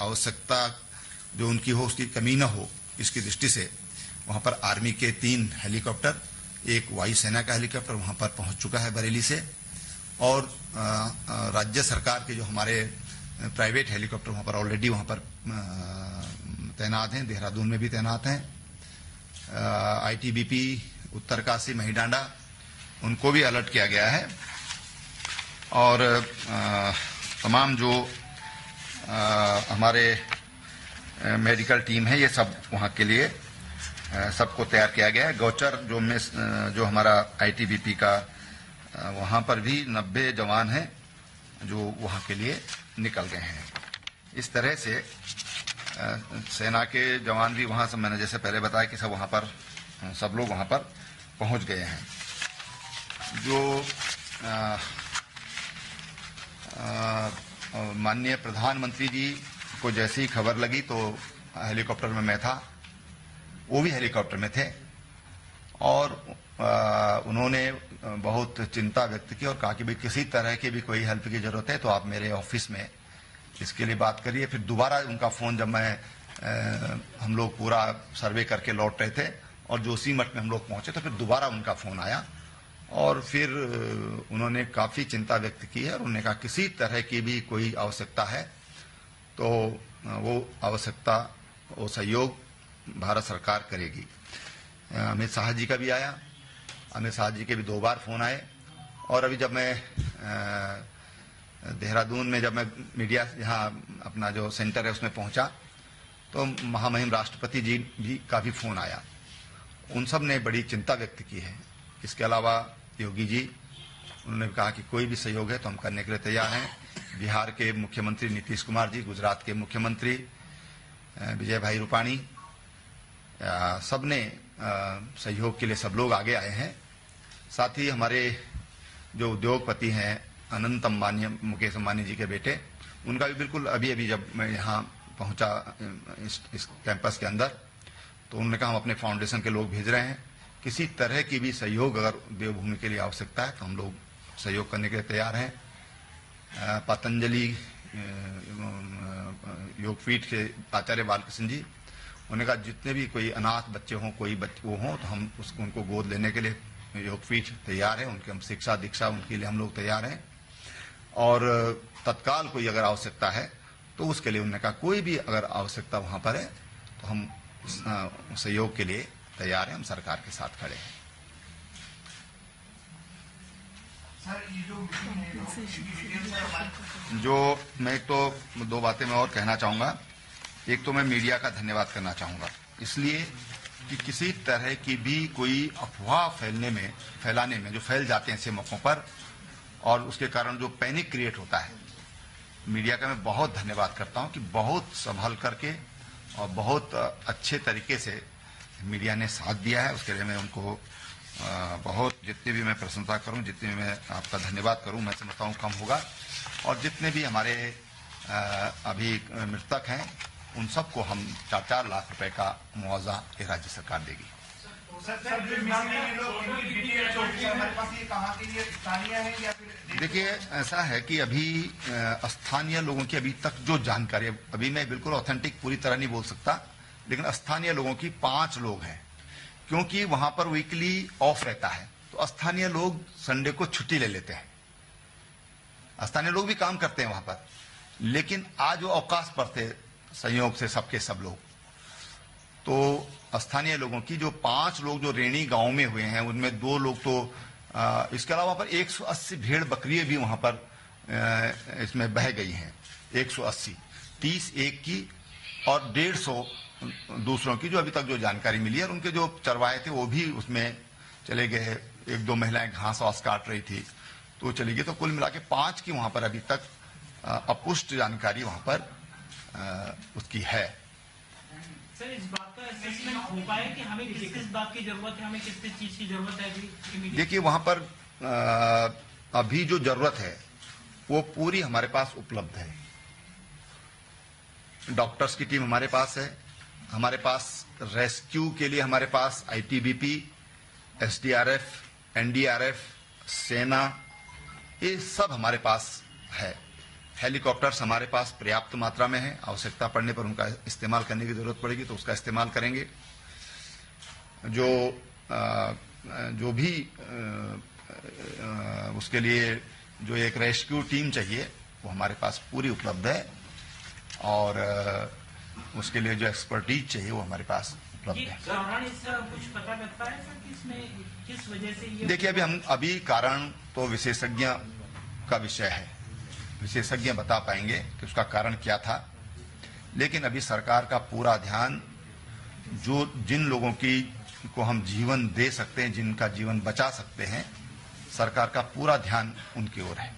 आवश्यकता जो उनकी हो उसकी कमी न हो, इसकी दृष्टि से वहां पर आर्मी के 3 हेलीकॉप्टर, एक वायुसेना का हेलीकॉप्टर वहां पर पहुंच चुका है बरेली से, और राज्य सरकार के जो हमारे प्राइवेट हेलीकॉप्टर वहां पर ऑलरेडी वहां पर तैनात हैं, देहरादून में भी तैनात हैं। आईटीबीपी उत्तरकाशी महिडांडा उनको भी अलर्ट किया गया है, और तमाम जो हमारे मेडिकल टीम है ये सब वहां के लिए सबको तैयार किया गया है। गौचर जो हमारा आईटीबीपी का वहां पर भी 90 जवान हैं जो वहां के लिए निकल गए हैं। इस तरह से सेना के जवान भी वहां से, मैंने जैसे पहले बताया कि सब वहां पर सब लोग वहां पर पहुंच गए हैं। जो माननीय प्रधानमंत्री जी को जैसी ही खबर लगी तो हेलीकॉप्टर में मैं था, वो भी हेलीकॉप्टर में थे, और उन्होंने बहुत चिंता व्यक्त की और कहा कि भाई किसी तरह की भी कोई हेल्प की जरूरत है तो आप मेरे ऑफिस में इसके लिए बात करिए। फिर दोबारा उनका फोन, जब हम लोग पूरा सर्वे करके लौट रहे थे और जोशीमठ में हम लोग पहुंचे, तो फिर दोबारा उनका फोन आया और फिर उन्होंने काफी चिंता व्यक्त की है और उन्होंने कहा किसी तरह की भी कोई आवश्यकता है तो वो आवश्यकता, वो सहयोग भारत सरकार करेगी। अमित शाह जी का भी आया, अमित शाह जी के भी 2 बार फोन आए, और अभी जब मैं देहरादून में जब मैं मीडिया यहाँ अपना जो सेंटर है उसमें पहुंचा तो महामहिम राष्ट्रपति जी भी का भी फोन आया। उन सब ने बड़ी चिंता व्यक्त की है। इसके अलावा योगी जी, उन्होंने कहा कि कोई भी सहयोग है तो हम करने के लिए तैयार हैं। बिहार के मुख्यमंत्री नीतीश कुमार जी, गुजरात के मुख्यमंत्री विजय भाई रूपाणी, सब ने सहयोग के लिए सब लोग आगे आए हैं। साथ ही हमारे जो उद्योगपति हैं अनंत अंबानी, मुकेश अंबानी जी के बेटे, उनका भी बिल्कुल अभी जब मैं यहाँ पहुंचा इस कैंपस के अंदर, तो उन्होंने कहा हम अपने फाउंडेशन के लोग भेज रहे हैं, किसी तरह की भी सहयोग अगर देवभूमि के लिए आवश्यकता है तो हम लोग सहयोग करने के लिए तैयार हैं। पतंजलि योगपीठ के आचार्य बालकृष्ण जी, उन्होंने कहा जितने भी कोई अनाथ बच्चे हों, कोई वो हों, तो हम उनको गोद लेने के लिए योगपीठ तैयार है, उनके हम शिक्षा दीक्षा उनके लिए हम लोग तैयार हैं। और तत्काल कोई अगर आवश्यकता है तो उसके लिए उन्होंने कहा कोई भी अगर आवश्यकता वहां पर है तो हम सहयोग के लिए तैयार हैं, हम सरकार के साथ खड़े हैं। जो मैं एक तो 2 बातें मैं और कहना चाहूंगा। एक तो मैं मीडिया का धन्यवाद करना चाहूंगा, इसलिए कि किसी तरह की भी कोई अफवाह फैलाने में जो फैल जाते हैं ऐसे मौकों पर, और उसके कारण जो पैनिक क्रिएट होता है, मीडिया का मैं बहुत धन्यवाद करता हूं कि बहुत संभल करके और बहुत अच्छे तरीके से मीडिया ने साथ दिया है। उसके लिए मैं उनको बहुत, जितनी भी मैं प्रशंसा करूं, जितनी भी मैं आपका धन्यवाद करूं, मैं समझता हूं कम होगा। और जितने भी हमारे अभी मृतक हैं उन सबको हम 4-4 लाख रुपए का मुआवजा ये राज्य सरकार देगी। देखिए, ऐसा है कि अभी स्थानीय लोगों की अभी तक जो जानकारी, अभी मैं बिल्कुल ऑथेंटिक पूरी तरह नहीं बोल सकता, लेकिन स्थानीय लोगों की 5 लोग हैं, क्योंकि वहां पर वीकली ऑफ रहता है तो स्थानीय लोग संडे को छुट्टी ले लेते हैं। स्थानीय लोग भी काम करते हैं वहां पर, लेकिन आज वो अवकाश पर थे संयोग से सबके सब लोग। तो स्थानीय लोगों की जो 5 लोग जो रेणी गांव में हुए हैं उनमें 2 लोग तो इसके अलावा पर 180 भेड़ बकरियां भी वहां पर इसमें बह गई हैं। 180, 30 एक की और 150 दूसरों की, जो अभी तक जो जानकारी मिली है। और उनके जो चरवाहे थे वो भी उसमें चले गए। 1-2 महिलाएं घास वास काट रही थी तो चली गई। तो कुल मिला के 5 की वहां पर अभी तक अपुष्ट जानकारी वहां पर उसकी है। सर, इस बात का असेसमेंट हो पाया कि हमें किस बात की जरूरत है, हमें किस चीज की जरूरत है? देखिए, वहां पर अभी जो जरूरत है वो पूरी हमारे पास उपलब्ध है। डॉक्टर्स की टीम हमारे पास है, हमारे पास रेस्क्यू के लिए हमारे पास आईटीबीपी, एसडीआरएफ, एनडीआरएफ, सेना, ये सब हमारे पास है। हेलीकॉप्टर्स हमारे पास पर्याप्त मात्रा में है, आवश्यकता पड़ने पर उनका इस्तेमाल करने की जरूरत पड़ेगी तो उसका इस्तेमाल करेंगे। जो भी उसके लिए जो एक रेस्क्यू टीम चाहिए वो हमारे पास पूरी उपलब्ध है और उसके लिए जो एक्सपर्टीज चाहिए वो हमारे पास उपलब्ध है। कारण इसका कुछ पता लगता है सर कि इसमें किस वजह से ये? देखिए अभी कारण तो विशेषज्ञ का विषय है, विशेषज्ञ बता पाएंगे कि उसका कारण क्या था, लेकिन अभी सरकार का पूरा ध्यान जिन लोगों को हम जीवन दे सकते हैं, जिनका जीवन बचा सकते हैं, सरकार का पूरा ध्यान उनकी ओर है।